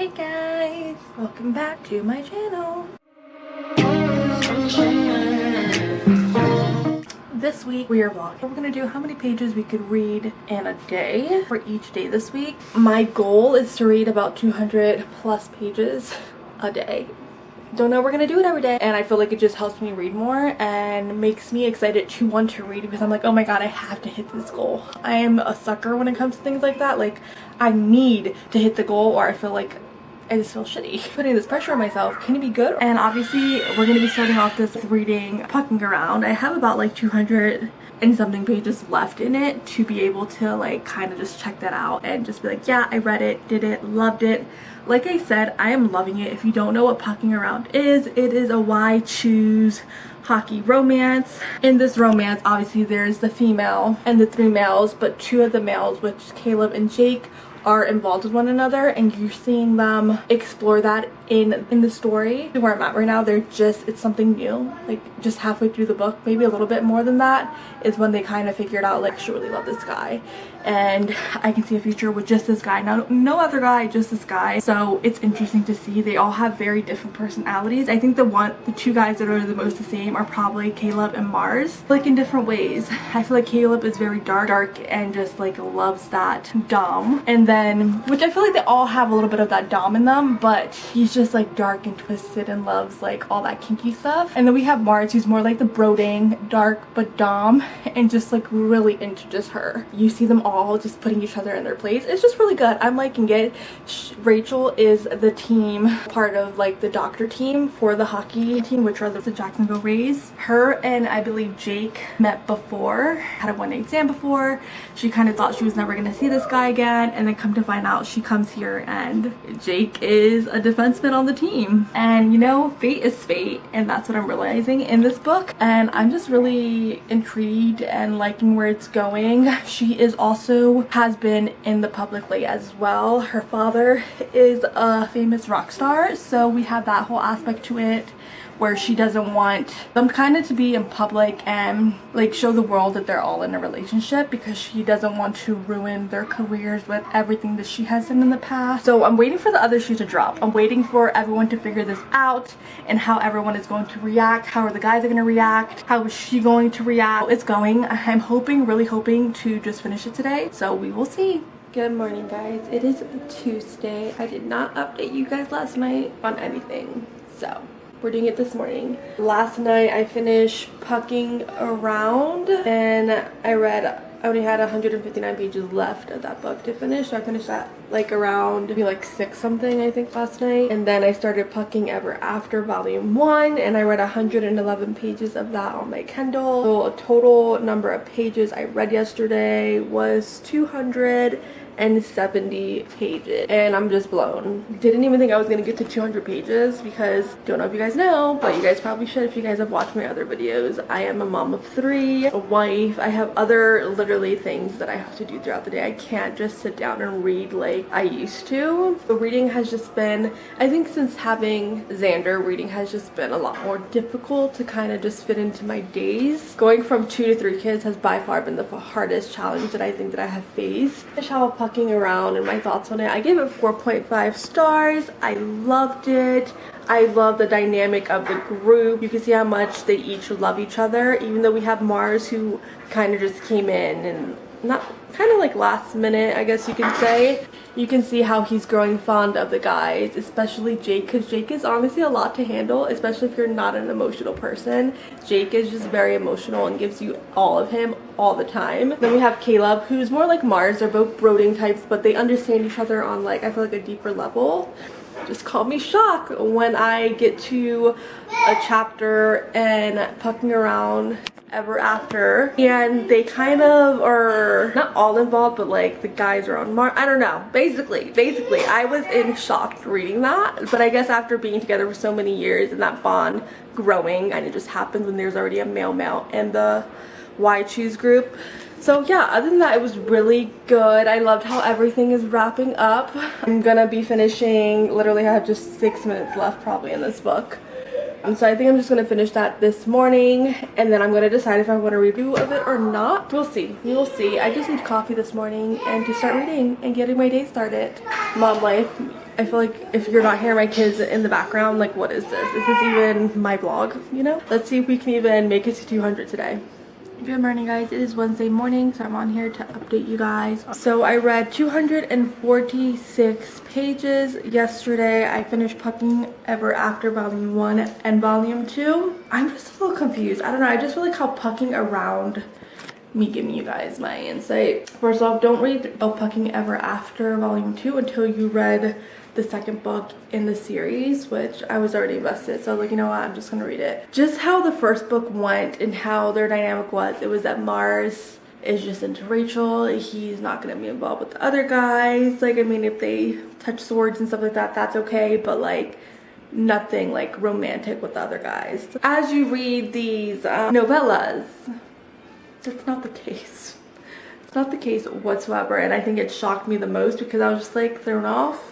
Hey guys, welcome back to my channel. This week we are vlogging. We're gonna do how many pages we could read in a day for each day this week. My goal is to read about 200 plus pages a day. Don't know we're gonna do it every day, and I feel like it just helps me read more and makes me excited to want to read because I'm like, oh my god, I have to hit this goal. I am a sucker when it comes to things like that. Like, I need to hit the goal or I feel like I just feel shitty. Putting this pressure on myself can be good. And obviously we're gonna be starting off this reading Pucking Around. I have about like 200 and something pages left in it to be able to like kind of just check that out and just be like, yeah, I read it, did it, loved it. Like I said, I am loving it. If you don't know what Pucking Around is, it is a why choose hockey romance. In this romance, obviously there's the female and the 3 males, but 2 of the males, which is Caleb and Jake, are involved with one another, and you're seeing them explore that in the story. Where I'm at right now, it's something new. Like, just halfway through the book, maybe a little bit more than that, is when they kind of figured out like, she really loved this guy and I can see a future with just this guy. Now, no other guy, just this guy. So it's interesting to see. They all have very different personalities. I think the 2 guys that are the most the same are probably Caleb and Mars, like in different ways. I feel like Caleb is very dark and just like loves that dom, and then, which I feel like they all have a little bit of that dom in them, but he's just like dark and twisted and loves like all that kinky stuff. And then we have Mars, who's more like the brooding, dark but dom, and just like really into just her. You see them all just putting each other in their place. It's just really good. I'm liking it. Rachel is the team, part of like the doctor team for the hockey team, which are the Jacksonville Rays. Her and I believe Jake met before, had a one-night stand before. She kind of thought she was never gonna see this guy again, and then come to find out she comes here and Jake is a defenseman on the team. And you know, fate is fate, and that's what I'm realizing in this book, and I'm just really intrigued and liking where it's going. She is also has been in the public light as well. Her father is a famous rock star, so we have that whole aspect to it where she doesn't want them kind of to be in public and like show the world that they're all in a relationship, because she doesn't want to ruin their careers with everything that she has done in the past. So I'm waiting for the other shoe to drop. I'm waiting for everyone to figure this out and how everyone is going to react. How are the guys are going to react? How is she going to react? It's going. I'm hoping, really hoping to just finish it today. So we will see. Good morning, guys. It is Tuesday. I did not update you guys last night on anything, so we're doing it this morning. Last night I finished Pucking Around, and I only had 159 pages left of that book to finish, so I finished that like around maybe like 6 something I think last night. And then I started Pucking Ever After Volume 1, and I read 111 pages of that on my Kindle. So a total number of pages I read yesterday was 270 pages, and I'm just blown. Didn't even think I was gonna get to 200 pages because, don't know if you guys know, but you guys probably should if you guys have watched my other videos. I am a mom of 3, a wife. I have other literally things that I have to do throughout the day. I can't just sit down and read like I used to. The reading has just been, I think since having Xander, reading has just been a lot more difficult to kind of just fit into my days. Going from 2 to 3 kids has by far been the hardest challenge that I think that I have faced. Pucking Around and my thoughts on it. I gave it 4.5 stars. I loved it. I love the dynamic of the group. You can see how much they each love each other, even though we have Mars, who kind of just came in and not kind of like last minute, I guess you can say. You can see how he's growing fond of the guys, especially Jake, because Jake is honestly a lot to handle, especially if you're not an emotional person. Jake is just very emotional and gives you all of him all the time. Then we have Caleb, who's more like Mars. They're both brooding types, but they understand each other on like, I feel like a deeper level. Just call me shocked when I get to a chapter and Pucking Around Ever After, and they kind of are not all involved, but like the guys are on Mars. I don't know. Basically I was in shock reading that, but I guess after being together for so many years and that bond growing, and it just happens when there's already a male and the Why Choose group. So yeah, other than that, it was really good. I loved how everything is wrapping up. I'm gonna be finishing, literally I have just 6 minutes left probably in this book. So I think I'm just gonna finish that this morning, and then I'm gonna decide if I want a review of it or not. We'll see. We will see. I just need coffee this morning and to start reading and getting my day started. Mom life. I feel like if you're not hearing my kids in the background, like what is this? Is this even my vlog, you know? Let's see if we can even make it to 200 today. Good morning, guys. It is Wednesday morning, so I'm on here to update you guys. So I read 246 pages yesterday. I finished Pucking Ever After Volume 1 and Volume 2. I'm just a little confused. I don't know. I just feel like how Pucking Around me giving you guys my insight. First off, don't read Pucking Ever After Volume 2 until you read the second book in the series, which I was already invested, so I was like, you know what, I'm just gonna read it. Just how the first book went and how their dynamic was, it was that Mars is just into Rachel. He's not gonna be involved with the other guys. Like, I mean, if they touch swords and stuff like that, that's okay, but like nothing like romantic with the other guys. As you read these novellas, that's not the case. It's not the case whatsoever, and I think it shocked me the most because I was just like thrown off.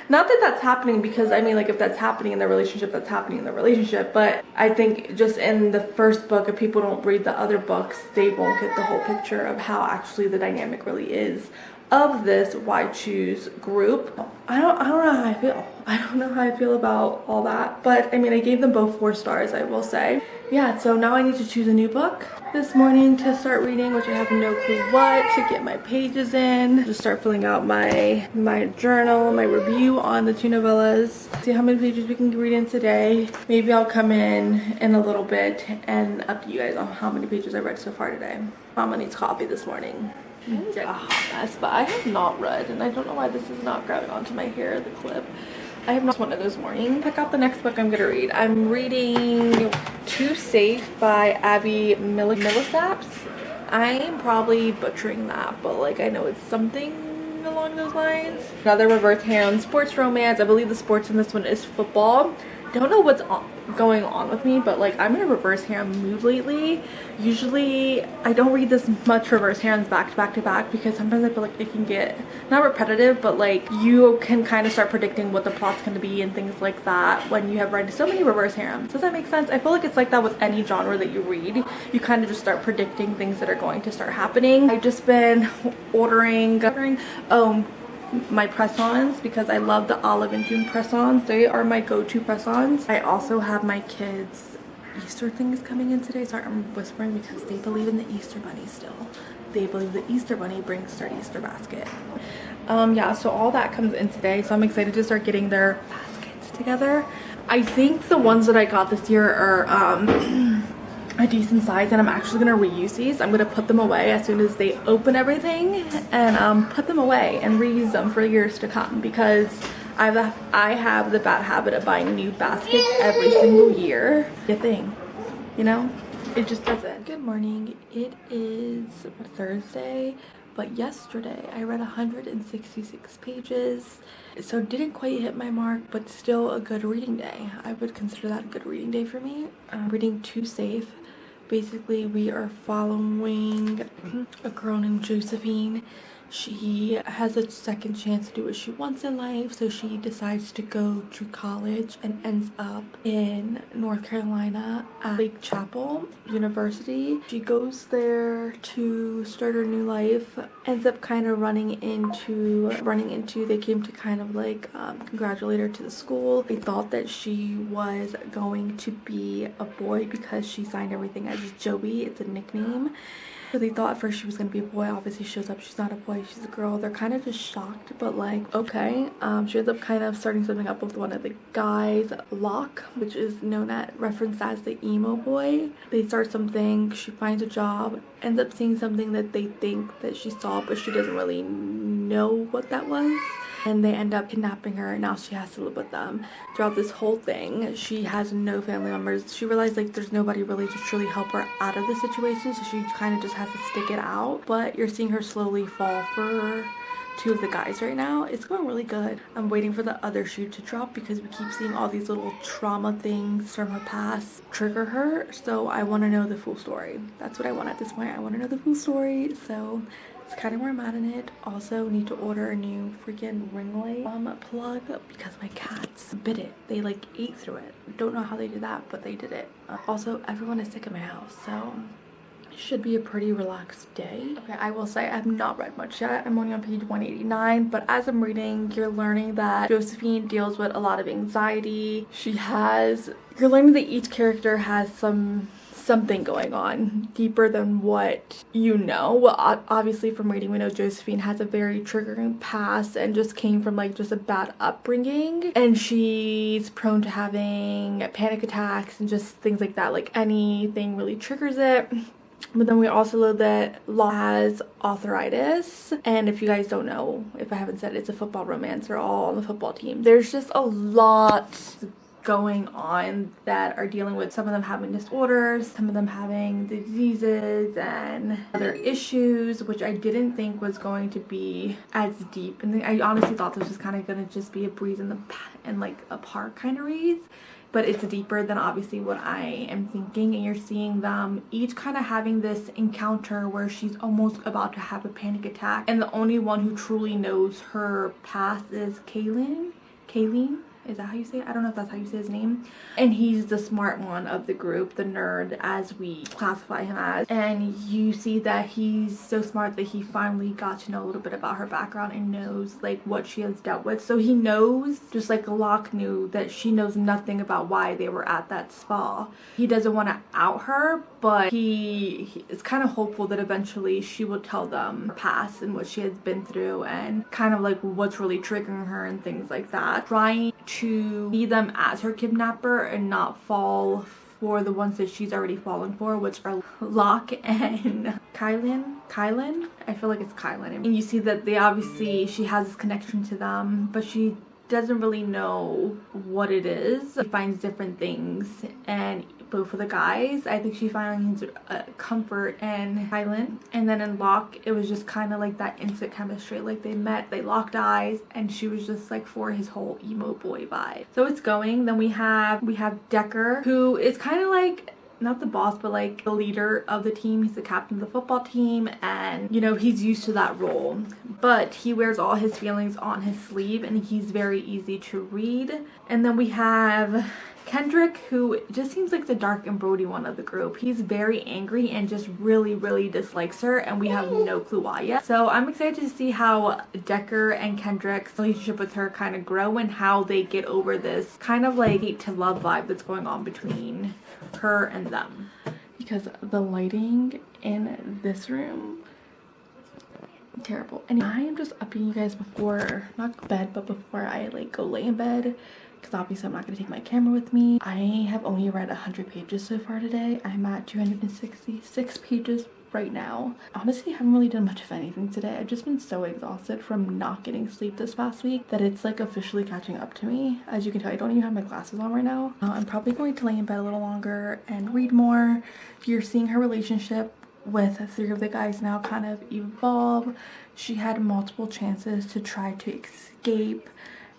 Not that that's happening, because I mean, like, if that's happening in the relationship, that's happening in the relationship, but I think just in the first book, if people don't read the other books, they won't get the whole picture of how actually the dynamic really is of this Why Choose group. I don't know how I feel. I don't know how I feel about all that, but I mean, I gave them both 4 stars, I will say. Yeah, so now I need to choose a new book this morning to start reading, which I have no clue what, to get my pages in, just start filling out my journal, my review on the 2 novellas, see how many pages we can read in today. Maybe I'll come in a little bit and update you guys on how many pages I read so far today. Mama needs coffee this morning. It's a hot mess, but I have not read, and I don't know why this is not grabbing onto my hair, the clip. I have not one of those mornings. Pick out the next book I'm gonna read. I'm reading Too Safe by Abby Millisaps. I am probably butchering that, but like I know it's something along those lines. Another reverse harem sports romance. I believe the sports in this one is football. Don't know what's going on with me, but like I'm in a reverse harem mood lately. Usually I don't read this much reverse harems back to back to back because sometimes I feel like it can get not repetitive, but like you can kind of start predicting what the plot's going to be and things like that when you have read so many reverse harems. Does that make sense? I feel like it's like that with any genre that you read. You kind of just start predicting things that are going to start happening. I've just been ordering my press-ons because I love the Olive and June press-ons. They are my go-to press-ons. I also have my kids' Easter things coming in today. Sorry, I'm whispering because they believe in the Easter bunny still. They believe the Easter bunny brings their Easter basket. Yeah, so all that comes in today, so I'm excited to start getting their baskets together. I think the ones that I got this year are a decent size, and I'm actually gonna reuse these. I'm gonna put them away as soon as they open everything, and put them away and reuse them for years to come, because I have the bad habit of buying new baskets every single year. The thing, you know, it just doesn't. Good morning. It is Thursday, but yesterday I read 166 pages, so didn't quite hit my mark, but still a good reading day. I would consider that a good reading day for me. Reading Too Safe. Basically, we are following a girl named Josephine. She has a second chance to do what she wants in life, so she decides to go to college and ends up in North Carolina at Lake Chapel University. She goes there to start her new life, ends up kind of running into they came to kind of like congratulate her to the school. They thought that she was going to be a boy because she signed everything as Joey. It's a nickname. So they thought at first she was gonna be a boy. Obviously shows up, she's not a boy, she's a girl. They're kind of just shocked, but like, okay. She ends up kind of starting something up with one of the guys, Locke, which is known at referenced as the emo boy. They start something, she finds a job, ends up seeing something that they think that she saw, but she doesn't really know what that was. And they end up kidnapping her, and now she has to live with them. Throughout this whole thing, she has no family members. She realized like there's nobody really to truly help her out of the situation, so she kind of just has to stick it out. But you're seeing her slowly fall for 2 of the guys right now. It's going really good. I'm waiting for the other shoe to drop because we keep seeing all these little trauma things from her past trigger her. So I want to know the full story. That's what I want at this point. I want to know the full story. So it's kind of where I'm at in it. Also need to order a new freaking ring light plug because my cats bit it. They like ate through it. Don't know how they did that, but they did it. Also, everyone is sick in my house, so Should be a pretty relaxed day. Okay, I will say I have not read much yet. I'm only on page 189, but as I'm reading, you're learning that Josephine deals with a lot of anxiety. You're learning that each character has something going on deeper than what you know. Well, obviously from reading we know Josephine has a very triggering past and just came from like just a bad upbringing, and she's prone to having panic attacks and just things like that, like anything really triggers it. But then we also know that Locke has arthritis, and if you guys don't know, if I haven't said, it's a football romance. They're all on the football team. There's just a lot going on that are dealing with some of them having disorders, some of them having diseases and other issues, which I didn't think was going to be as deep. And I honestly thought this was kind of going to just be a breeze in like a park kind of read. But it's deeper than obviously what I am thinking, and you're seeing them each kind of having this encounter where she's almost about to have a panic attack, and the only one who truly knows her past is Kayleen. Is that how you say it? I don't know if that's how you say his name. And he's the smart one of the group, the nerd as we classify him as. And you see that he's so smart that he finally got to know a little bit about her background and knows like what she has dealt with. So he knows, just like Locke knew, that she knows nothing about why they were at that spa. He doesn't want to out her, but he is kind of hopeful that eventually she will tell them her past and what she has been through and kind of like what's really triggering her and things like that. Trying to see them as her kidnapper and not fall for the ones that she's already fallen for, which are Locke and Kylan. I feel like it's Kylan. And you see that she has this connection to them, but she doesn't really know what it is. She finds different things, and both for the guys, I think she finds comfort in Kylan, and then in Locke it was just kind of like that instant chemistry. Like they met, they locked eyes, and she was just like for his whole emo boy vibe. So it's going. Then we have Decker, who is kind of like not the boss, but like the leader of the team. He's the captain of the football team, and you know, he's used to that role, but he wears all his feelings on his sleeve, and he's very easy to read. And then we have Kendrick, who just seems like the dark and broody one of the group. He's very angry and just really dislikes her, and we have no clue why yet. So I'm excited to see how Decker and Kendrick's relationship with her kind of grow and how they get over this kind of like hate to love vibe that's going on between her and them. Because the lighting in this room, terrible. And I am just upping you guys before, not bed, but before I like go lay in bed, because obviously I'm not going to take my camera with me. I have only read 100 pages so far today. I'm at 266 pages right now. Honestly, I haven't really done much of anything today. I've just been so exhausted from not getting sleep this past week that it's like officially catching up to me. As you can tell, I don't even have my glasses on right now. I'm probably going to lay in bed a little longer and read more. You're seeing her relationship with 3 of the guys now kind of evolve. She had multiple chances to try to escape,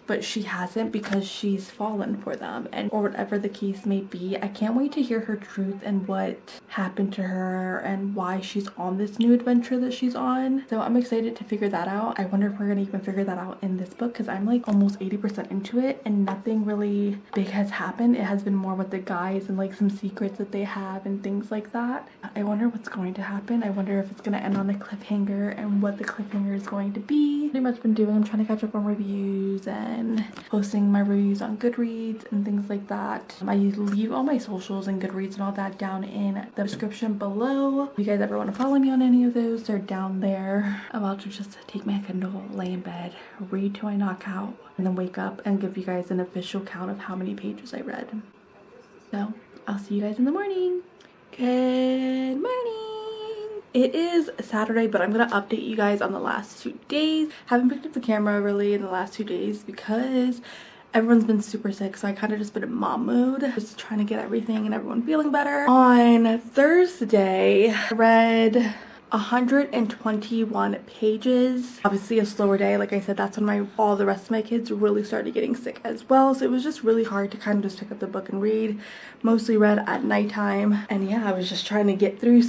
but she hasn't because she's fallen for them, and or whatever the case may be. I can't wait to hear her truth and what happened to her and why she's on this new adventure that she's on. So I'm excited to figure that out. I wonder if we're gonna even figure that out in this book, because I'm like almost 80% into it and nothing really big has happened. It has been more with the guys and like some secrets that they have and things like that. I wonder what's going to happen. I wonder if it's gonna end on a cliffhanger and what the cliffhanger is going to be. Pretty much been doing, I'm trying to catch up on reviews and posting my reviews on Goodreads and things like that. I leave all my socials and Goodreads and all that down in the description below. If you guys ever want to follow me on any of those, they're down there. I'm about to just take my Kindle, lay in bed, read till I knock out, and then wake up and give you guys an official count of how many pages I read. So I'll see you guys in the morning. Good morning. It is Saturday, but I'm gonna update you guys on the last 2 days. Haven't picked up the camera really in the last 2 days because everyone's been super sick, so I kind of just been in mom mode, just trying to get everything and everyone feeling better. On Thursday, I read 121 pages. Obviously a slower day. Like I said, that's when all the rest of my kids really started getting sick as well, so it was just really hard to kind of just pick up the book and read. Mostly read at nighttime, and yeah, I was just trying to get through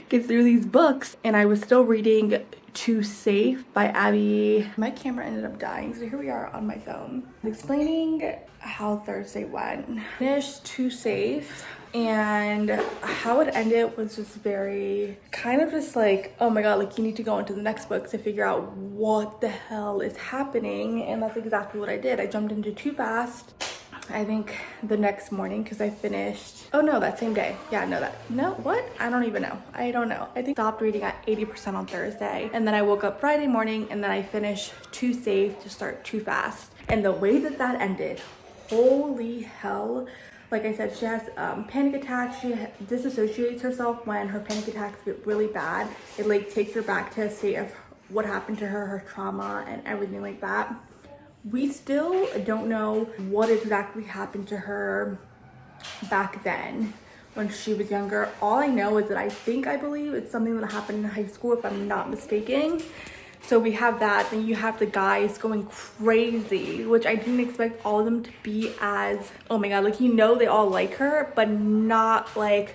get through these books, and I was still reading Too Safe by Abby. My camera ended up dying, so here we are on my phone explaining how Thursday went. Finished Too Safe And how it ended was just very kind of just like, oh my god, like you need to go into the next book to figure out what the hell is happening. And that's exactly what I did. I jumped into too fast. I think the next morning, because I finished, oh no, that same day. Yeah, no, what? I don't even know. I don't know. I think I stopped reading at 80% on Thursday. And then I woke up Friday morning and then I finished Too Safe to start Too Fast. And the way that that ended, holy hell. Like I said, she has panic attacks. She disassociates herself when her panic attacks get really bad. It like takes her back to a state of what happened to her, her trauma and everything like that. We still don't know what exactly happened to her back then when she was younger. All I know is that I believe it's something that happened in high school, if I'm not mistaken. So we have that. Then you have the guys going crazy, which I didn't expect all of them to be as, oh my god, like you know they all like her, but not like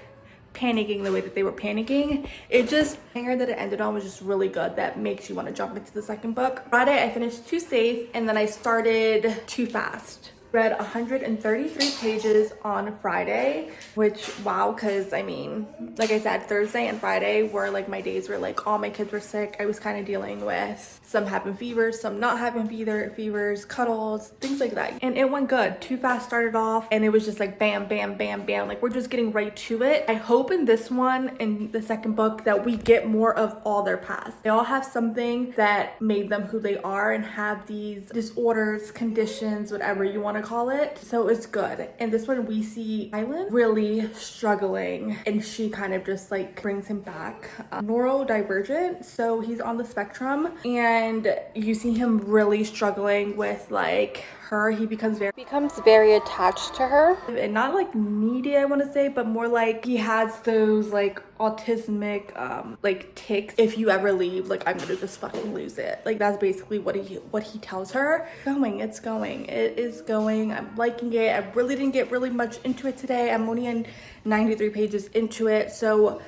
panicking the way that they were panicking. It just, the hanger that it ended on was just really good. That makes you want to jump into the second book. Friday I finished Too Safe and then I started Too Fast. Read 133 pages on Friday, which wow, because I mean, like I said, Thursday and Friday were like my days where like all my kids were sick. I was kind of dealing with some having fevers, some not having fevers, cuddles, things like that. And it went good. Too Fast started off and it was just like bam, bam, bam, bam. Like we're just getting right to it. I hope in this one, in the second book, that we get more of all their past. They all have something that made them who they are and have these disorders, conditions, whatever you want to call it. So it's good. And this one we see Island really struggling and she kind of just like brings him back. Neurodivergent, so he's on the spectrum and you see him really struggling with like her. He becomes very attached to her and not like needy, I want to say, but more like he has those like autismic like tics. If you ever leave, like I'm gonna just fucking lose it. Like that's basically what he tells her. It is going. I'm liking it. I really didn't get really much into it today. I'm only in 93 pages into it, so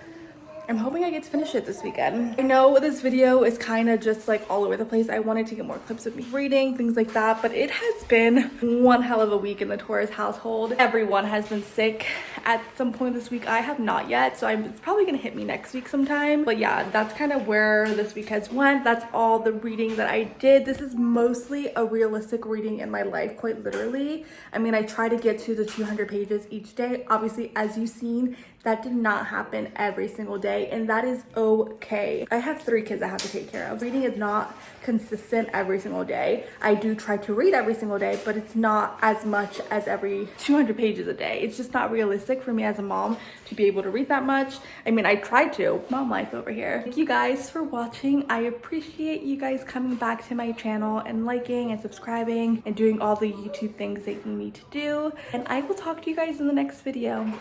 I'm hoping I get to finish it this weekend. I know this video is kind of just like all over the place. I wanted to get more clips of me reading, things like that, but it has been one hell of a week in the Torres household. Everyone has been sick at some point this week. I have not yet, so it's probably gonna hit me next week sometime. But yeah, that's kind of where this week has went. That's all the reading that I did. This is mostly a realistic reading in my life, quite literally. I mean, I try to get to the 200 pages each day. Obviously, as you've seen, that did not happen every single day, and that is okay. I have 3 kids I have to take care of. Reading is not consistent every single day. I do try to read every single day, but it's not as much as every 200 pages a day. It's just not realistic for me as a mom to be able to read that much. I mean, I try to. Mom life over here. Thank you guys for watching. I appreciate you guys coming back to my channel and liking and subscribing and doing all the YouTube things that you need to do. And I will talk to you guys in the next video.